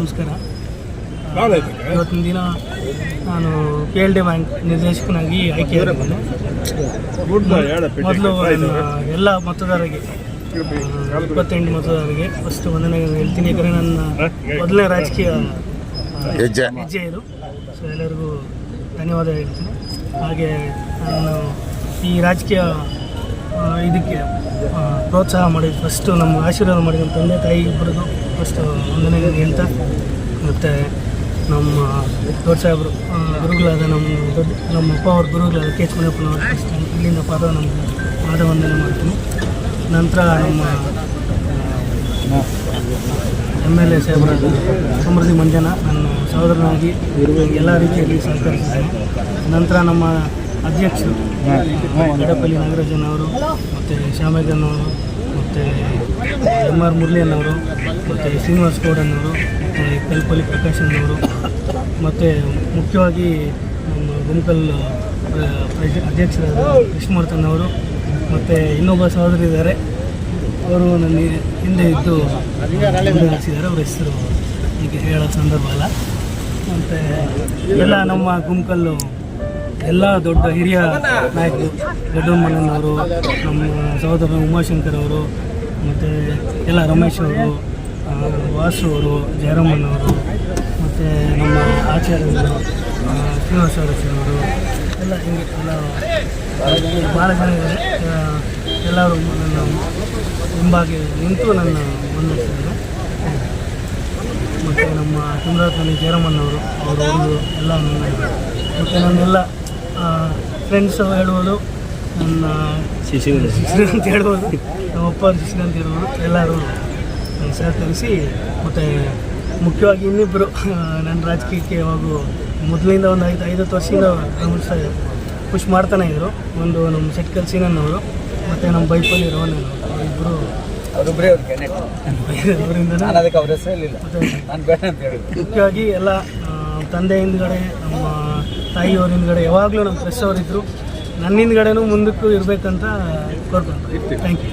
ನಮಸ್ಕಾರ. ಇವತ್ತಿನ ದಿನ ನಾನು KLD ಬ್ಯಾಂಕ್ ನಿರ್ದೇಶಕನಾಗಿ ಆಯ್ಕೆಯಾಗಿದ್ದೇನೆ. ಮೊದಲು ಎಲ್ಲ ಮತದಾರರಿಗೆ 28 ಮತದಾರರಿಗೆ ಫಸ್ಟ್ ವಂದನೆ ಹೇಳ್ತೀನಿ. ಯಾಕಂದರೆ ನನ್ನ ಮೊದಲನೇ ರಾಜಕೀಯ ಹೆಜ್ಜೆ ಇದು. ಸೊ ಎಲ್ಲರಿಗೂ ಧನ್ಯವಾದ ಹೇಳ್ತೀನಿ. ಹಾಗೆ ನಾನು ಈ ರಾಜಕೀಯ ಇದಕ್ಕೆ ಪ್ರೋತ್ಸಾಹ ಮಾಡಿದ್ದು ಫಸ್ಟು ನಮ್ಮ ಆಶೀರ್ವಾದ ಮಾಡಿದ ತಂದೆ ತಾಯಿ ಇಬ್ಬರಿಗೂ ಫಸ್ಟು ವಂದನೆ ಹೇಳ್ತಾ, ಮತ್ತು ನಮ್ಮ ದೊಡ್ಡ ಸಾಹೇಬರು ಗುರುಗಳಾದ ನಮ್ಮ ಅಪ್ಪ ಅವ್ರ ಗುರುಗಳಾದ KH ಮುನಿಯಪ್ಪನವರು ಫಸ್ಟ್ ಇಲ್ಲಿಂದ ಪಾದ ವಂದನೆ ಮಾಡ್ತೀನಿ. ನಂತರ ನಮ್ಮ MLA ಸಾಹೇಬರಾದ ಸಮೃದ್ಧಿ ಮಂಜನ ನನ್ನ ಸಹೋದರನಾಗಿ ಎಲ್ಲ ರೀತಿಯಲ್ಲಿ ಸಹಕರಿಸಿದ್ದಾರೆ. ನಂತರ ನಮ್ಮ ಅಧ್ಯಕ್ಷರು ಗಡಪಲ್ಲಿ ನಾಗರಾಜನವರು, ಮತ್ತು ಶ್ಯಾಮೇಗನ್ನವರು, ಮತ್ತು MR ಮುರಳಿಯನ್ನವರು, ಮತ್ತು ಶ್ರೀನಿವಾಸ ಗೌಡನವರು, ಮತ್ತು ಕಲ್ಪಲ್ಲಿ ಪ್ರಕಾಶನವರು, ಮತ್ತು ಮುಖ್ಯವಾಗಿ ನಮ್ಮ ಗುಂಕಲ್ ಅಧ್ಯಕ್ಷರಾದ ಕೃಷ್ಣಮೂರ್ತನವರು, ಮತ್ತು ಇನ್ನೊಬ್ಬ ಸಹೋದರಿ ಇದ್ದಾರೆ. ಅವರು ನನ್ನ ಹಿಂದೆ ಇದ್ದು ನಡೆಸಿದ್ದಾರೆ. ಅವ್ರ ಹೆಸರು ಈಗ ಹೇಳೋ ಸಂದರ್ಭ ಅಲ್ಲ. ಮತ್ತು ಎಲ್ಲ ನಮ್ಮ ಗುಂಕಲ್ಲು ಎಲ್ಲ ದೊಡ್ಡ ಹಿರಿಯ ನಾಯಕರು, ದೊಡ್ಡಮ್ಮನವರು, ನಮ್ಮ ಸಹೋದರ ಉಮಾಶಂಕರ್ ಅವರು, ಮತ್ತು ಎಲ್ಲ ರಮೇಶ್ ಅವರು, ವಾಸು ಅವರು, ಜಯರಾಮಣ್ಣವರು, ಮತ್ತು ನಮ್ಮ ಆಚಾರ್ಯರು, ಶ್ರೀನಿವಾಸ ಅವರು ಎಲ್ಲ ಹಿಂಗೆ ಎಲ್ಲ ಭಾಳ ಜನ ಇದ್ದಾರೆ. ಎಲ್ಲರೂ ನನ್ನ ಹಿಂಬಾಗಿ ನಿಂತು ನನ್ನ ಮುನ್ನಡೆಸಿದ್ದಾರೆ. ಮತ್ತು ನಮ್ಮ ಕುಂದ್ರಾತನಿ ಜಯರಾಮಣ್ಣವರು ಅವರು ಎಲ್ಲ ನನ್ನ, ಮತ್ತು ನನ್ನೆಲ್ಲ ಫ್ರೆಂಡ್ಸ್ ಹೇಳ್ಬೋದು, ನನ್ನ ಶಿಷ್ಯರು ಅಂತ ಹೇಳ್ಬೋದು, ನಮ್ಮ ಅಪ್ಪ ಶಿಷ್ಯರು ಅಂತ ಹೇಳ್ಬೋದು. ಎಲ್ಲರೂ ಸಹಕರಿಸಿ, ಮತ್ತು ಮುಖ್ಯವಾಗಿ ಇನ್ನಿಬ್ಬರು ನನ್ನ ರಾಜಕೀಯಕ್ಕೆ ಯಾವಾಗೂ ಮೊದಲಿಂದ ಒಂದು 5 ವರ್ಷದಿಂದ ಪುಷ್ ಮಾಡ್ತಾನೆ ಇದ್ದರು. ಒಂದು ನಮ್ಮ ಸೆಟ್ಕಲ್ ಸೀನನ್ನವರು, ಮತ್ತು ನಮ್ಮ ಬೈಪಲ್ಲಿ ರೋಹನವರು, ಇಬ್ಬರು ಮುಖ್ಯವಾಗಿ ಎಲ್ಲ ತಂದೆ ಹಿಂದ್ಗಡೆ, ನಮ್ಮ ತಾಯಿಯವ್ರ ಹಿಂದ್ಗಡೆ ಯಾವಾಗಲೂ ನಮ್ಮ ಪ್ರೆಸ್ ಅವರಿದ್ದರು. ನನ್ನ ಹಿಂದ್ಗಡೆನೂ ಮುಂದಕ್ಕೂ ಇರಬೇಕಂತ ಕೋರ್ಕೊಂಡು. Thank you.